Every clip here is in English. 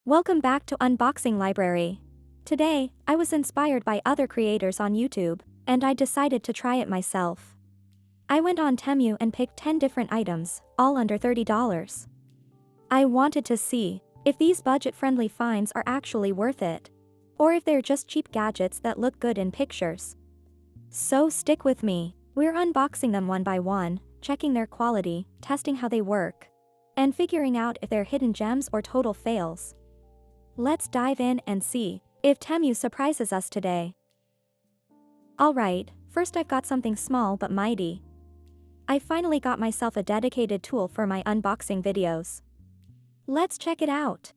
Welcome back to Unboxing Library. Today, I was inspired by other creators on YouTube, and I decided to try it myself. I went on Temu and picked 10 different items, all under $30. I wanted to see if these budget-friendly finds are actually worth it, or if they're just cheap gadgets that look good in pictures. So stick with me, we're unboxing them one by one, checking their quality, testing how they work, and figuring out if they're hidden gems or total fails. Let's dive in and see if Temu surprises us today. Alright, first I've got something small but mighty. I finally got myself a dedicated tool for my unboxing videos. Let's check it out.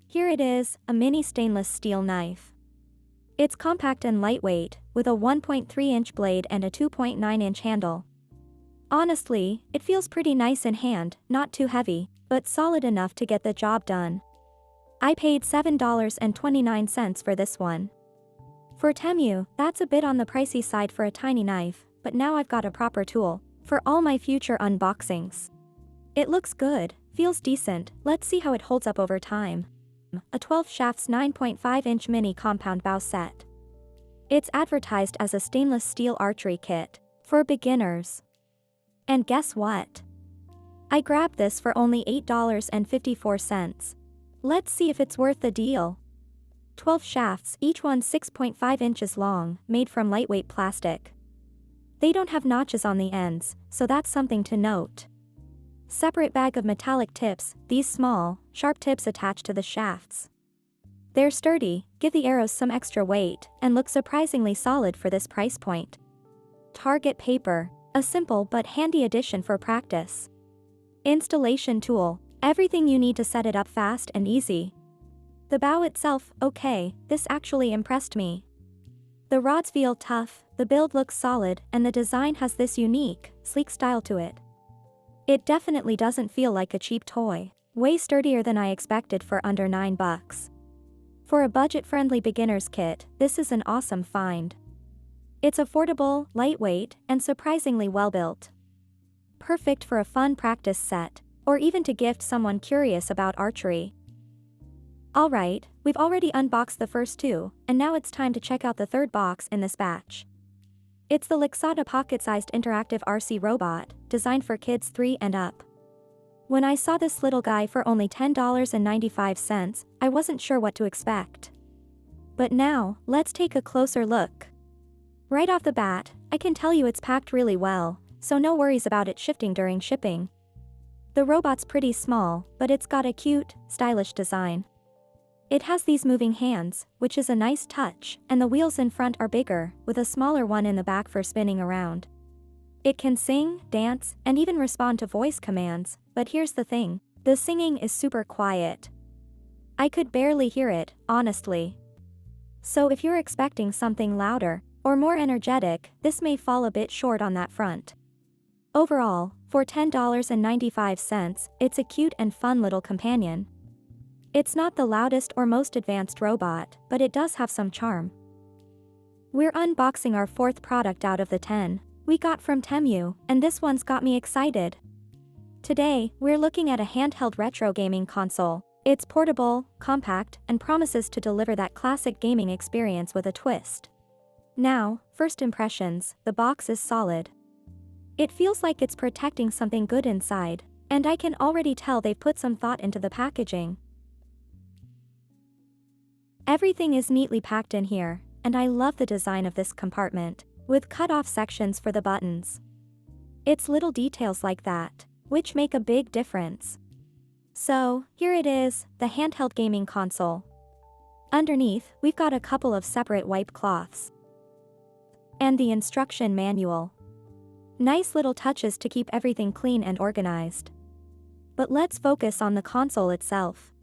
Here it is, a mini stainless steel knife. It's compact and lightweight, with a 1.3-inch blade and a 2.9-inch handle. Honestly, it feels pretty nice in hand, not too heavy, but solid enough to get the job done. I paid $7.29 for this one. For Temu, that's a bit on the pricey side for a tiny knife, but now I've got a proper tool for all my future unboxings. It looks good, feels decent, let's see how it holds up over time. A 12 shafts 9.5-inch mini compound bow set. It's advertised as a stainless steel archery kit for beginners. And guess what? I grabbed this for only $8.54. Let's see if it's worth the deal. 12 shafts, each one 6.5 inches long, made from lightweight plastic. They don't have notches on the ends, so that's something to note. Separate bag of metallic tips, these small, sharp tips attached to the shafts. They're sturdy, give the arrows some extra weight, and look surprisingly solid for this price point. Target paper, a simple but handy addition for practice. Installation tool, everything you need to set it up fast and easy. The bow itself, okay, this actually impressed me. The rods feel tough, the build looks solid, and the design has this unique, sleek style to it. It definitely doesn't feel like a cheap toy, way sturdier than I expected for under $9. For a budget-friendly beginner's kit, this is an awesome find. It's affordable, lightweight, and surprisingly well-built. Perfect for a fun practice set, or even to gift someone curious about archery. Alright, we've already unboxed the first two, and now it's time to check out the third box in this batch. It's the Lixada pocket-sized interactive RC robot, designed for kids 3 and up. When I saw this little guy for only $10.95, I wasn't sure what to expect. But now, let's take a closer look. Right off the bat, I can tell you it's packed really well, so no worries about it shifting during shipping. The robot's pretty small, but it's got a cute, stylish design. It has these moving hands, which is a nice touch, and the wheels in front are bigger, with a smaller one in the back for spinning around. It can sing, dance, and even respond to voice commands, but here's the thing, the singing is super quiet. I could barely hear it, honestly. So if you're expecting something louder, or more energetic, this may fall a bit short on that front. Overall, for $10.95, it's a cute and fun little companion. It's not the loudest or most advanced robot, but it does have some charm. We're unboxing our fourth product out of the 10 we got from Temu, and this one's got me excited. Today, we're looking at a handheld retro gaming console. It's portable, compact, and promises to deliver that classic gaming experience with a twist. Now, first impressions, the box is solid. It feels like it's protecting something good inside, and I can already tell they've put some thought into the packaging. Everything is neatly packed in here, and I love the design of this compartment, with cut-off sections for the buttons. It's little details like that, which make a big difference. So, here it is, the handheld gaming console. Underneath, we've got a couple of separate wipe cloths. And the instruction manual. Nice little touches to keep everything clean and organized. But let's focus on the console itself.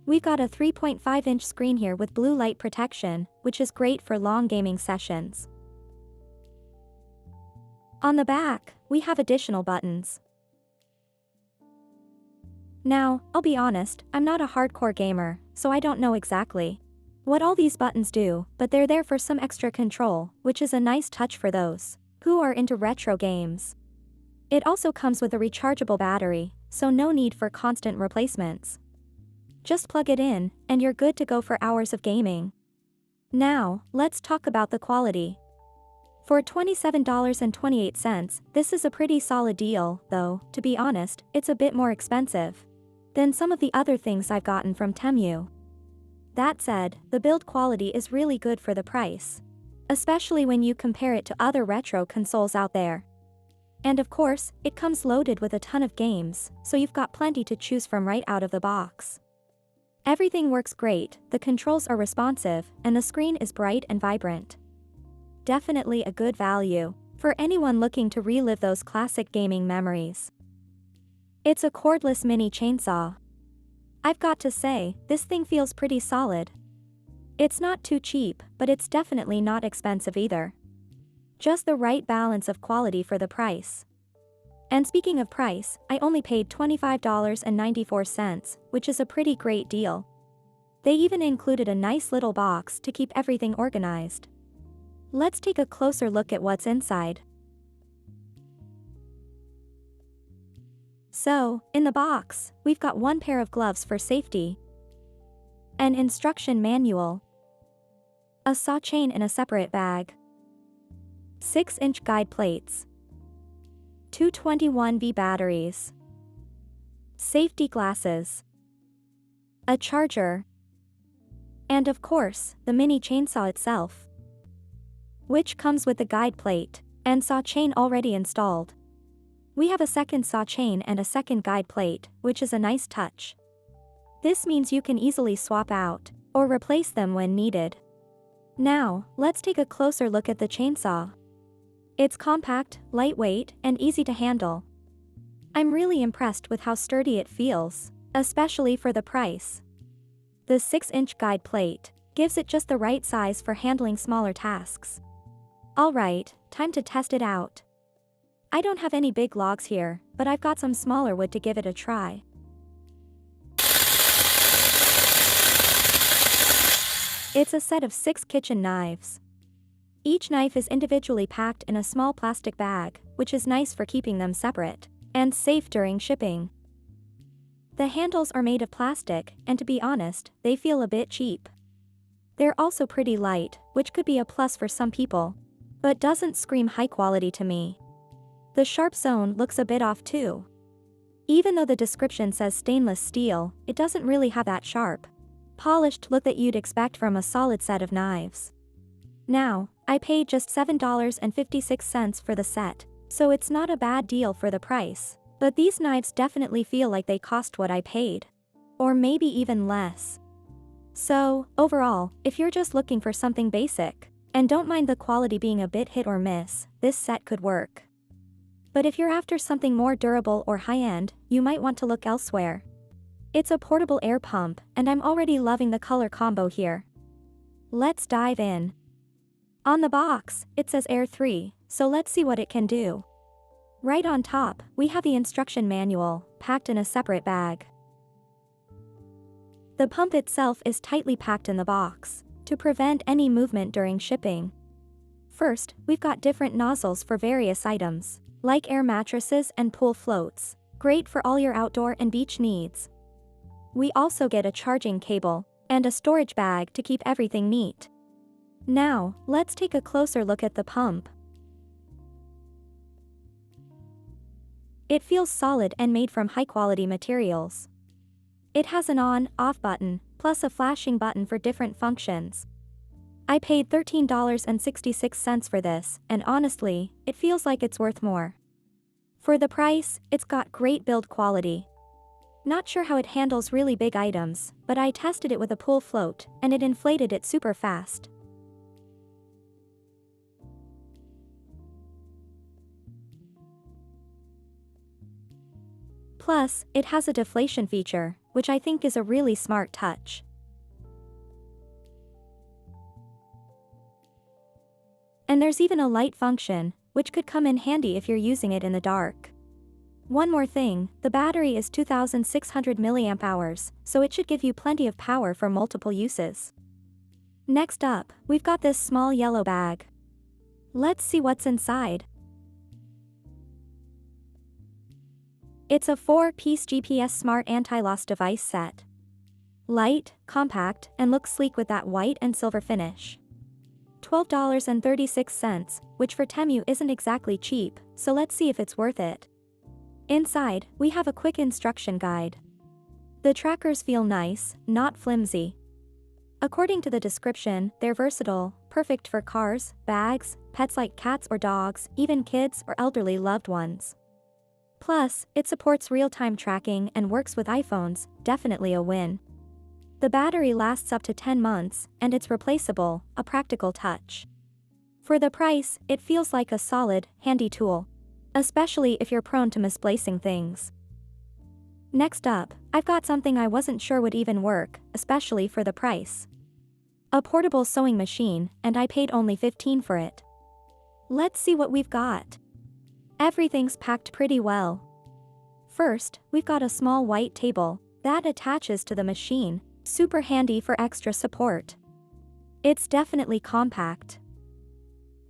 We've got a 3.5-inch screen here with blue light protection, which is great for long gaming sessions. On the back, we have additional buttons. Now, I'll be honest, I'm not a hardcore gamer, so I don't know exactly what all these buttons do, but they're there for some extra control, which is a nice touch for those who are into retro games. It also comes with a rechargeable battery, so no need for constant replacements. Just plug it in, and you're good to go for hours of gaming. Now, let's talk about the quality. For $27.28, this is a pretty solid deal, though, to be honest, it's a bit more expensive than some of the other things I've gotten from Temu. That said, the build quality is really good for the price, especially when you compare it to other retro consoles out there. And of course, it comes loaded with a ton of games, so you've got plenty to choose from right out of the box. Everything works great, the controls are responsive, and the screen is bright and vibrant. Definitely a good value for anyone looking to relive those classic gaming memories. It's a cordless mini chainsaw. I've got to say, this thing feels pretty solid. It's not too cheap, but it's definitely not expensive either. Just the right balance of quality for the price. And speaking of price, I only paid $25.94, which is a pretty great deal. They even included a nice little box to keep everything organized. Let's take a closer look at what's inside. So, in the box, we've got one pair of gloves for safety, an instruction manual, a saw chain in a separate bag, 6-inch guide plates, 221V batteries, safety glasses, a charger, and of course, the mini chainsaw itself, which comes with the guide plate and saw chain already installed. We have a second saw chain and a second guide plate, which is a nice touch. This means you can easily swap out or replace them when needed. Now, let's take a closer look at the chainsaw. It's compact, lightweight, and easy to handle. I'm really impressed with how sturdy it feels, especially for the price. The 6-inch guide plate gives it just the right size for handling smaller tasks. Alright, time to test it out. I don't have any big logs here, but I've got some smaller wood to give it a try. It's a set of 6 kitchen knives. Each knife is individually packed in a small plastic bag, which is nice for keeping them separate and safe during shipping. The handles are made of plastic, and to be honest, they feel a bit cheap. They're also pretty light, which could be a plus for some people, but doesn't scream high quality to me. The sharp zone looks a bit off too. Even though the description says stainless steel, it doesn't really have that sharp, polished look that you'd expect from a solid set of knives. Now, I paid just $7.56 for the set, so it's not a bad deal for the price, but these knives definitely feel like they cost what I paid. Or maybe even less. So, overall, if you're just looking for something basic, and don't mind the quality being a bit hit or miss, this set could work. But if you're after something more durable or high-end, you might want to look elsewhere. It's a portable air pump, and I'm already loving the color combo here. Let's dive in. On the box, it says Air 3, so let's see what it can do. Right on top, we have the instruction manual, packed in a separate bag. The pump itself is tightly packed in the box, to prevent any movement during shipping. First, we've got different nozzles for various items, like air mattresses and pool floats, great for all your outdoor and beach needs. We also get a charging cable, and a storage bag to keep everything neat. Now, let's take a closer look at the pump. It feels solid and made from high-quality materials. It has an on/off button, plus a flashing button for different functions. I paid $13.66 for this, and honestly, it feels like it's worth more. For the price, it's got great build quality. Not sure how it handles really big items, but I tested it with a pool float, and it inflated it super fast. Plus, it has a deflation feature, which I think is a really smart touch. And there's even a light function, which could come in handy if you're using it in the dark. One more thing, the battery is 2600 mAh, so it should give you plenty of power for multiple uses. Next up, we've got this small yellow bag. Let's see what's inside. It's a 4-piece GPS smart anti-loss device set. Light, compact, and looks sleek with that white and silver finish. $12.36, which for Temu isn't exactly cheap, so let's see if it's worth it. Inside, we have a quick instruction guide. The trackers feel nice, not flimsy. According to the description, they're versatile, perfect for cars, bags, pets like cats or dogs, even kids or elderly loved ones. Plus, it supports real-time tracking and works with iPhones, definitely a win. The battery lasts up to 10 months, and it's replaceable, a practical touch. For the price, it feels like a solid, handy tool. Especially if you're prone to misplacing things. Next up, I've got something I wasn't sure would even work, especially for the price. A portable sewing machine, and I paid only $15 for it. Let's see what we've got. Everything's packed pretty well. First, we've got a small white table that attaches to the machine, super handy for extra support. It's definitely compact.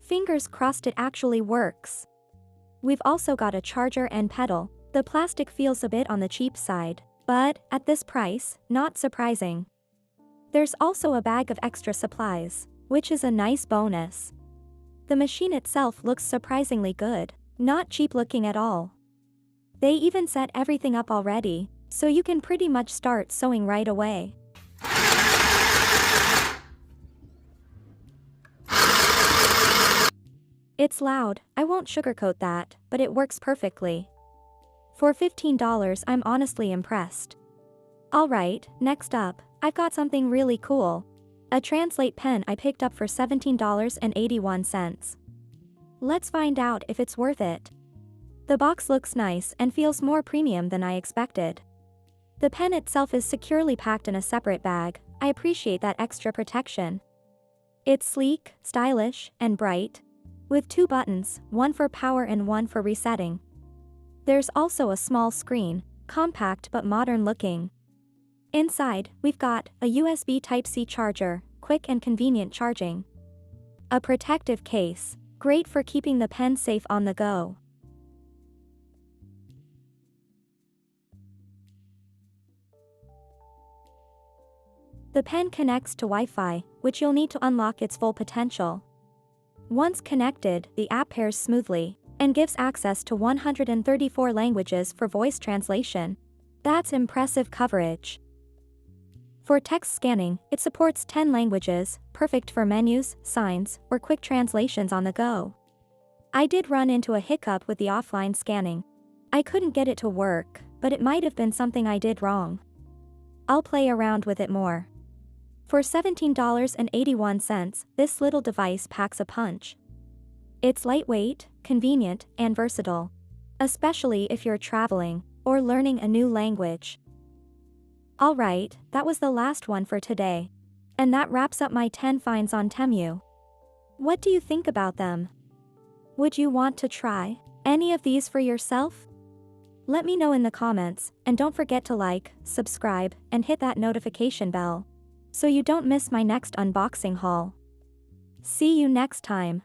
Fingers crossed it actually works. We've also got a charger and pedal. The plastic feels a bit on the cheap side, but at this price, not surprising. There's also a bag of extra supplies, which is a nice bonus. The machine itself looks surprisingly good, not cheap looking at all. They even set everything up already, so you can pretty much start sewing right away. It's loud, I won't sugarcoat that, but it works perfectly. For $15, I'm honestly impressed. Alright, next up, I've got something really cool. A Translate pen I picked up for $17.81. Let's find out if it's worth it. The box looks nice and feels more premium than I expected. The pen itself is securely packed in a separate bag. I appreciate that extra protection. It's sleek, stylish, and bright, with 2 buttons, one for power and one for resetting. There's also a small screen, compact but modern looking. Inside, we've got a USB Type-C charger, quick and convenient charging. A protective case, great for keeping the pen safe on the go. The pen connects to Wi-Fi, which you'll need to unlock its full potential. Once connected, the app pairs smoothly and gives access to 134 languages for voice translation. That's impressive coverage. For text scanning, it supports 10 languages, perfect for menus, signs, or quick translations on the go. I did run into a hiccup with the offline scanning. I couldn't get it to work, but it might have been something I did wrong. I'll play around with it more. For $17.81, this little device packs a punch. It's lightweight, convenient, and versatile, especially if you're traveling or learning a new language. Alright, that was the last one for today. And that wraps up my 10 finds on Temu. What do you think about them? Would you want to try any of these for yourself? Let me know in the comments, and don't forget to like, subscribe, and hit that notification bell so you don't miss my next unboxing haul. See you next time.